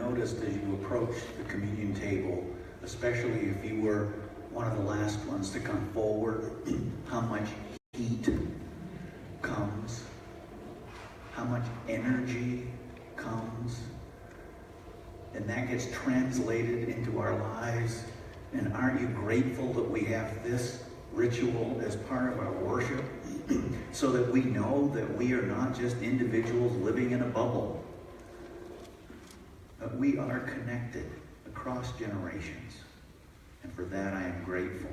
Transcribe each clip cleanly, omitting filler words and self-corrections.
noticed as you approached the communion table, especially if you were one of the last ones to come forward, how much heat comes, how much energy comes, and that gets translated into our lives. And aren't you grateful that we have this ritual as part of our worship, so that we know that we are not just individuals living in a bubble, but we are connected across generations. And for that I am grateful.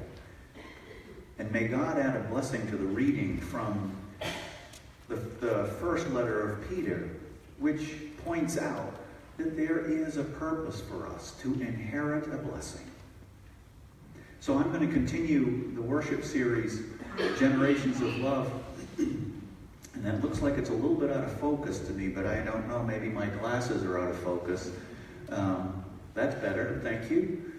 And may God add a blessing to the reading from the first letter of Peter, which points out that there is a purpose for us to inherit a blessing. So I'm going to continue the worship series, Generations of Love. And that looks like it's a little bit out of focus to me, but I don't know, maybe my glasses are out of focus. That's better, thank you.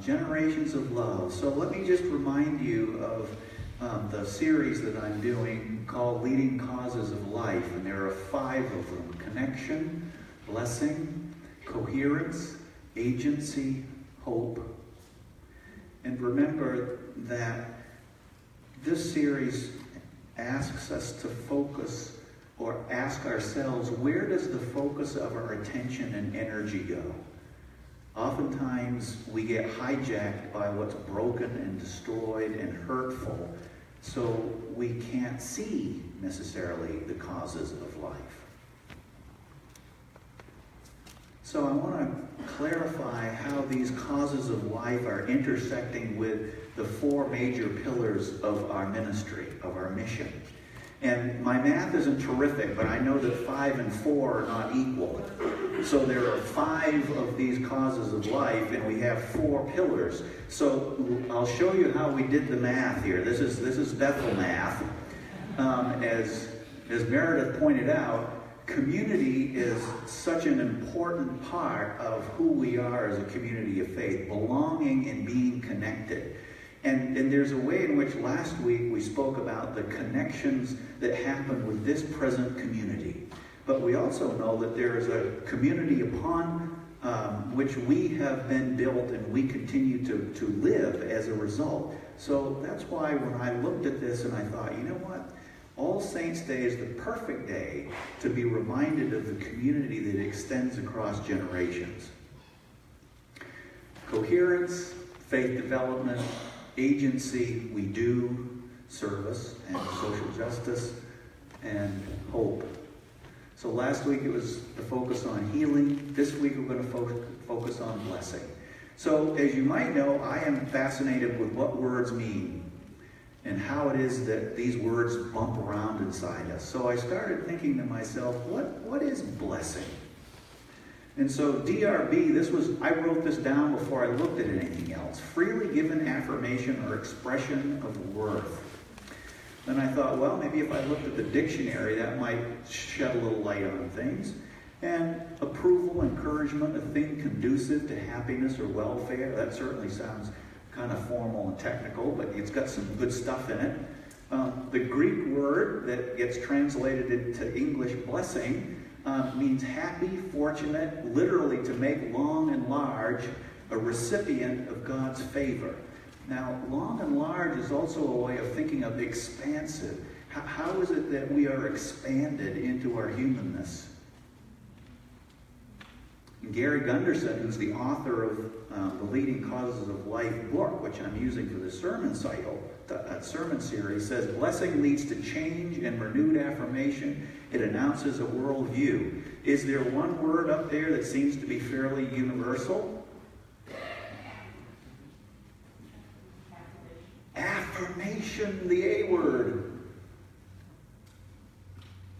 Generations of Love. So let me just remind you of the series that I'm doing called Leading Causes of Life. And there are 5 of them: connection, blessing, coherence, agency, hope. And remember that this series asks us to focus, or ask ourselves, where does the focus of our attention and energy go? Oftentimes we get hijacked by what's broken and destroyed and hurtful, so we can't see necessarily the causes of life. So I want to clarify how these causes of life are intersecting with the 4 major pillars of our ministry, of our mission. And my math isn't terrific, but I know that 5 and 4 are not equal. So there are 5 of these causes of life, and we have 4 pillars. So I'll show you how we did the math here. This is Bethel math. As Meredith pointed out, community is such an important part of who we are as a community of faith, belonging and being connected. And there's a way in which last week we spoke about the connections that happen with this present community. But we also know that there is a community upon which we have been built and we continue to live as a result. So that's why when I looked at this and I thought, you know what? All Saints' Day is the perfect day to be reminded of the community that extends across generations. Coherence, faith development, agency, we do, service, and social justice, and hope. So last week it was the focus on healing. This week we're going to focus on blessing. So as you might know, I am fascinated with what words mean and how it is that these words bump around inside us. So I started thinking to myself, what is blessing? And so DRB, I wrote this down before I looked at anything else. Freely given affirmation or expression of worth. Then I thought, well, maybe if I looked at the dictionary, that might shed a little light on things. And approval, encouragement, a thing conducive to happiness or welfare. That certainly sounds kind of formal and technical, but it's got some good stuff in it. The Greek word that gets translated into English blessing means happy, fortunate, literally to make long and large, a recipient of God's favor. Now, long and large is also a way of thinking of expansive. How is it that we are expanded into our humanness? And Gary Gunderson, who's the author of the Leading Causes of Life book, which I'm using for this sermon series, says, blessing leads to change and renewed affirmation. It announces a worldview. Is there one word up there that seems to be fairly universal? Affirmation, the A word.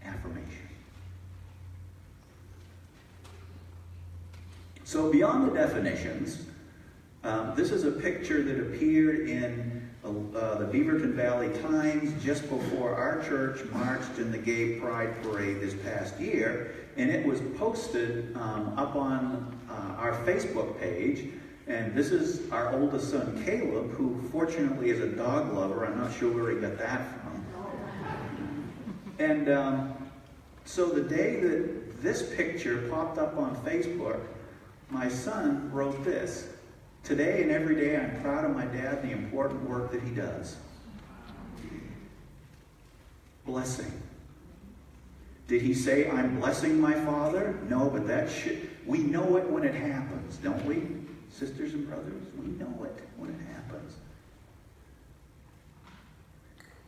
Affirmation. So beyond the definitions, this is a picture that appeared in the Beaverton Valley Times just before our church marched in the Gay Pride Parade this past year, and it was posted up on our Facebook page. And this is our oldest son, Caleb, who fortunately is a dog lover. I'm not sure where he got that from. And so the day that this picture popped up on Facebook. My son wrote this: "Today and every day I'm proud of my dad and the important work that he does." Blessing. Did he say, "I'm blessing my father"? No, but we know it when it happens, don't we? Sisters and brothers, we know it when it happens.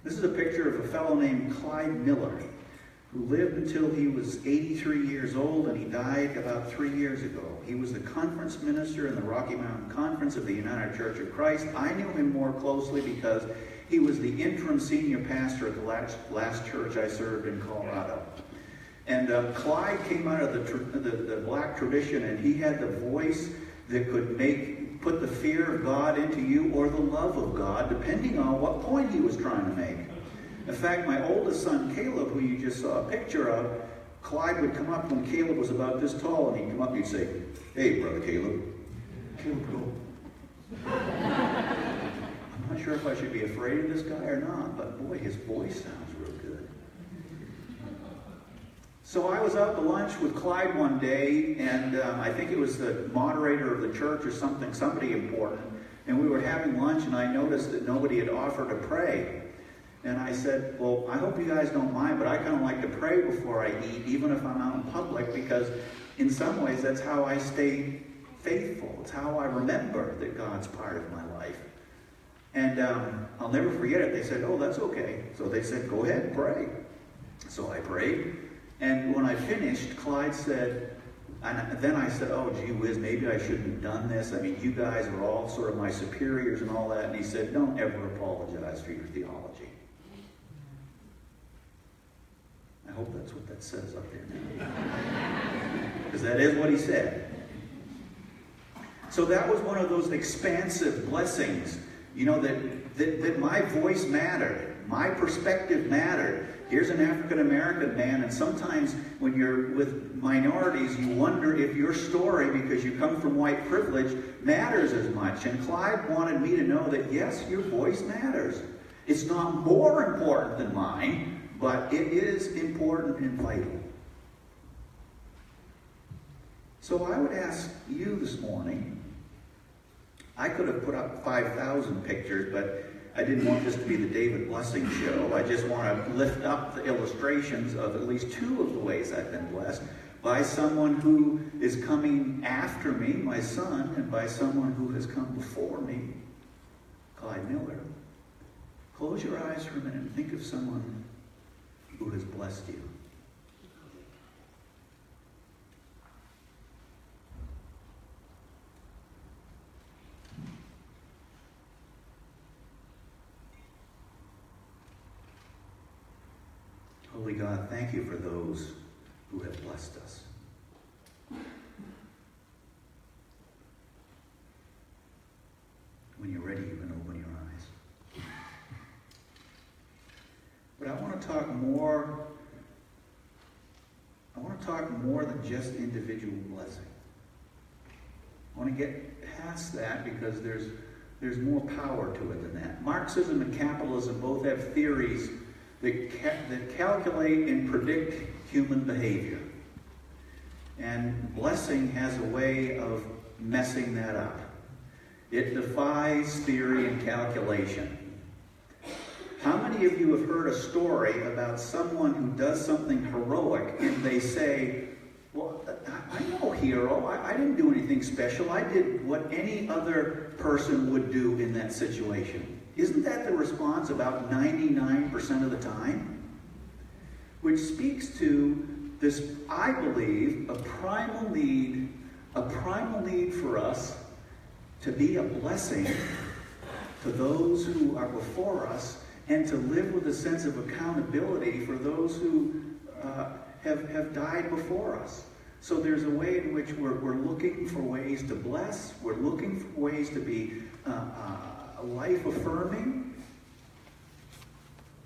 This is a picture of a fellow named Clyde Miller, who lived until he was 83 years old, and he died about 3 years ago. He was the conference minister in the Rocky Mountain Conference of the United Church of Christ. I knew him more closely because he was the interim senior pastor at the last church I served in Colorado. And Clyde came out of the black tradition, and he had the voice that could put the fear of God into you, or the love of God, depending on what point he was trying to make. In fact, my oldest son, Caleb, who you just saw a picture of, Clyde would come up when Caleb was about this tall, and he'd come up and he'd say, "Hey, brother Caleb." Caleb, go. I'm not sure if I should be afraid of this guy or not, but boy, his voice sounds real good. So I was out to lunch with Clyde one day, and I think it was the moderator of the church or somebody important, and we were having lunch, and I noticed that nobody had offered to pray. And I said, "Well, I hope you guys don't mind, but I kind of like to pray before I eat, even if I'm out in public, because in some ways that's how I stay faithful. It's how I remember that God's part of my life." And I'll never forget it. They said, "Oh, that's okay." So they said, "Go ahead and pray." So I prayed. And when I finished, Clyde said, and then I said, "Oh, gee whiz, maybe I shouldn't have done this. I mean, you guys are all sort of my superiors and all that." And he said, "Don't ever apologize for your theology." I hope that's what that says up there now. Because that is what he said. So that was one of those expansive blessings, that my voice mattered. My perspective mattered. Here's an African-American man, and sometimes when you're with minorities, you wonder if your story, because you come from white privilege, matters as much. And Clyde wanted me to know that, yes, your voice matters. It's not more important than mine, but it is important and vital. So I would ask you this morning, I could have put up 5,000 pictures, but I didn't want this to be the David Blessing show. I just want to lift up the illustrations of at least two of the ways I've been blessed by someone who is coming after me, my son, and by someone who has come before me, Clyde Miller. Close your eyes for a minute and think of someone who has blessed you. Holy God, thank you for those who have blessed us. When you're ready, you can open your eyes. But I want to talk more than just individual blessing. I want to get past that because there's more power to it than that. Marxism and capitalism both have theories that calculate and predict human behavior. And blessing has a way of messing that up. It defies theory and calculation. How many of you have heard a story about someone who does something heroic and they say, "Well, I'm no hero. I didn't do anything special. I did what any other person would do in that situation"? Isn't that the response about 99% of the time? Which speaks to this, I believe, a primal need for us to be a blessing to those who are before us and to live with a sense of accountability for those who have died before us. So there's a way in which we're looking for ways to bless. We're looking for ways to be life-affirming,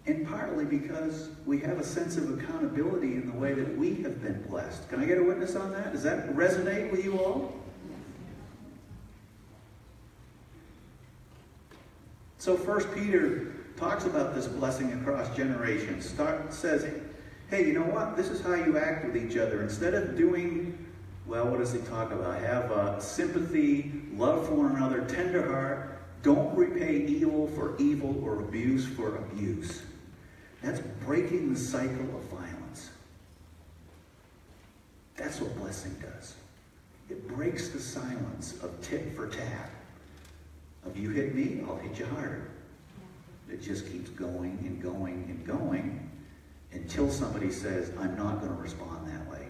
and partly because we have a sense of accountability in the way that we have been blessed. Can I get a witness on that? Does that resonate with you all? So 1 Peter talks about this blessing across generations. Says, hey, you know what? This is how you act with each other. Instead of doing, well, what does he talk about? Have sympathy, love for one another, tender heart. Don't repay evil for evil or abuse for abuse. That's breaking the cycle of violence. That's what blessing does. It breaks the silence of tit for tat. Of you hit me, I'll hit you harder. It just keeps going and going and going until somebody says, I'm not going to respond that way.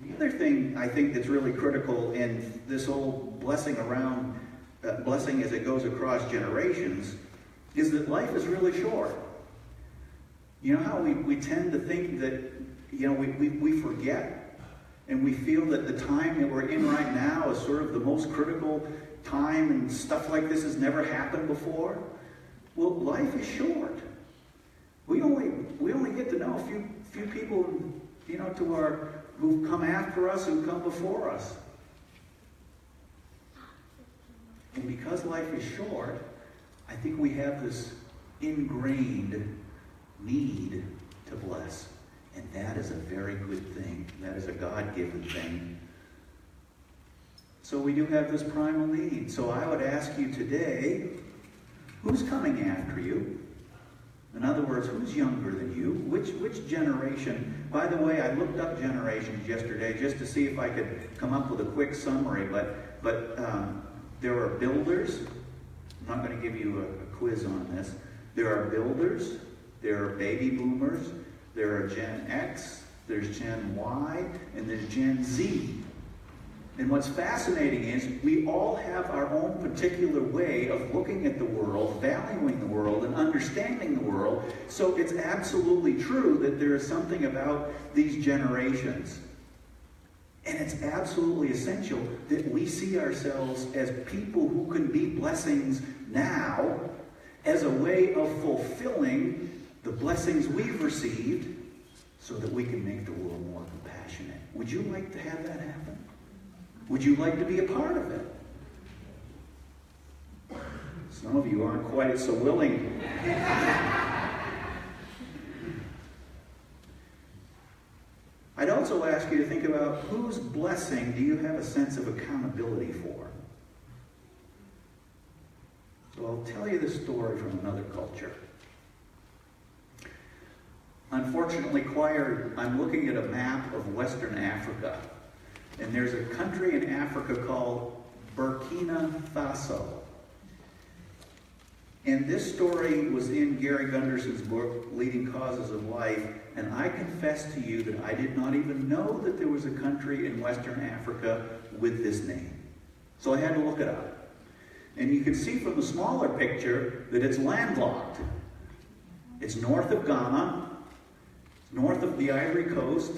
The other thing I think that's really critical in this whole blessing around, blessing as it goes across generations, is that life is really short. You know how we tend to think that, you know, we forget, and we feel that the time that we're in right now is sort of the most critical time, and stuff like this has never happened before. Well, life is short. We only get to know a few people, you know, who've come after us, who've come before us. And because life is short, I think we have this ingrained need to bless. And that is a very good thing. That is a God-given thing. So we do have this primal need. So I would ask you today, who's coming after you? In other words, who's younger than you? Which generation? By the way, I looked up generations yesterday just to see if I could come up with a quick summary, but there are builders. I'm not going to give you a quiz on this. There are builders, there are baby boomers, there are Gen X, there's Gen Y, and there's Gen Z. And what's fascinating is we all have our own particular way of looking at the world, valuing the world, and understanding the world. So it's absolutely true that there is something about these generations. And it's absolutely essential that we see ourselves as people who can be blessings now as a way of fulfilling the blessings we've received so that we can make the world more compassionate. Would you like to have that happen? Would you like to be a part of it? Some of you aren't quite so willing. I'd also ask you to think about whose blessing do you have a sense of accountability for? So I'll tell you this story from another culture. Unfortunately, choir, I'm looking at a map of Western Africa. And there's a country in Africa called Burkina Faso. And this story was in Gary Gunderson's book, Leading Causes of Life. And I confess to you that I did not even know that there was a country in Western Africa with this name. So I had to look it up. And you can see from the smaller picture that it's landlocked. It's north of Ghana, north of the Ivory Coast,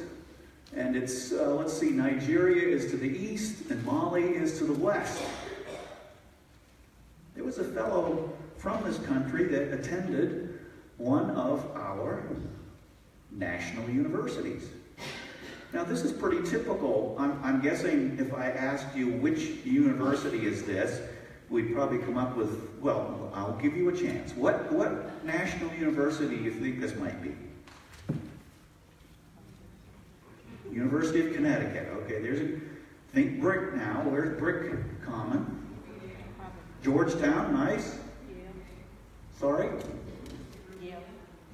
and it's, let's see, Nigeria is to the east and Mali is to the west. There was a fellow from this country that attended one of our national universities. Now this is pretty typical. I'm guessing if I asked you which university is this, we'd probably come up with, well, I'll give you a chance. What national university do you think this might be? University of Connecticut. Okay, think Brick now. Where's Brick Common? Georgetown, nice. Sorry?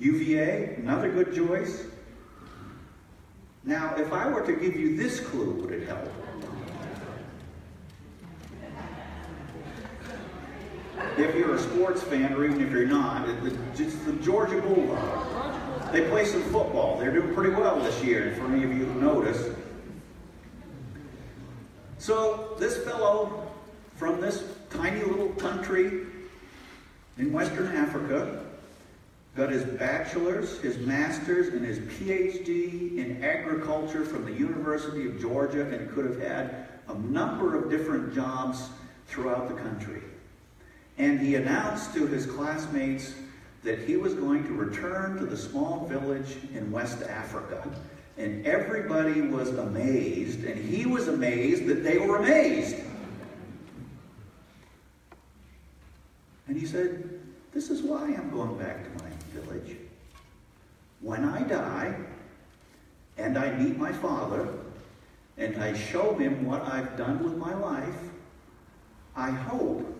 UVA, another good choice. Now, if I were to give you this clue, would it help? If you're a sports fan, or even if you're not, it's the Georgia Bulldogs. They play some football. They're doing pretty well this year, for any of you who notice. So this fellow from this tiny little country in Western Africa got his bachelor's, his master's, and his PhD in agriculture from the University of Georgia, and could have had a number of different jobs throughout the country. And he announced to his classmates that he was going to return to the small village in West Africa. And everybody was amazed, and he was amazed that they were amazed. And he said, This is why I'm going back to my village. When I die, and I meet my Father, and I show him what I've done with my life, I hope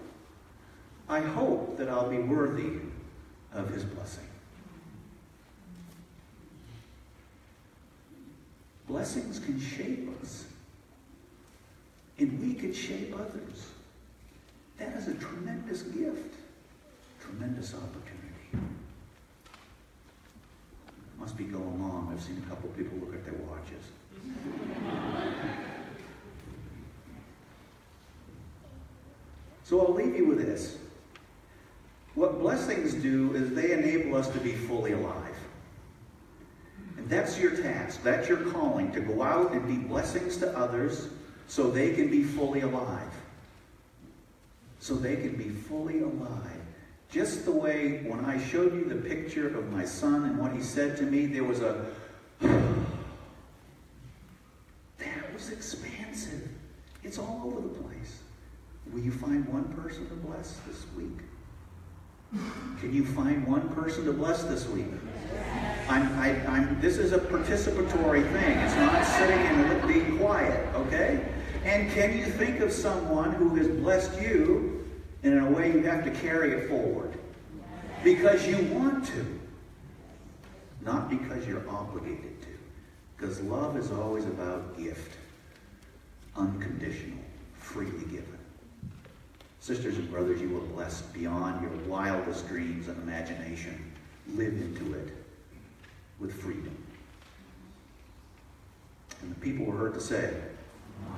that I'll be worthy of his blessing. Blessings can shape us, and we can shape others. That is a tremendous gift, tremendous opportunity. Must be going long. I've seen a couple people look at their watches. So I'll leave you with this. What blessings do is they enable us to be fully alive. And that's your task. That's your calling, to go out and be blessings to others so they can be fully alive. So they can be fully alive. Just the way when I showed you the picture of my son and what he said to me, there was a... That was expansive. It's all over the place. Will you find one person to bless this week? Can you find one person to bless this week? This is a participatory thing. It's not sitting and being quiet, okay? And can you think of someone who has blessed you, and in a way you have to carry it forward? Because you want to. Not because you're obligated to. Because love is always about gift. Unconditional. Freely given. Sisters and brothers, you will bless beyond your wildest dreams and imagination. Live into it with freedom. And the people were heard to say,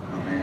Amen.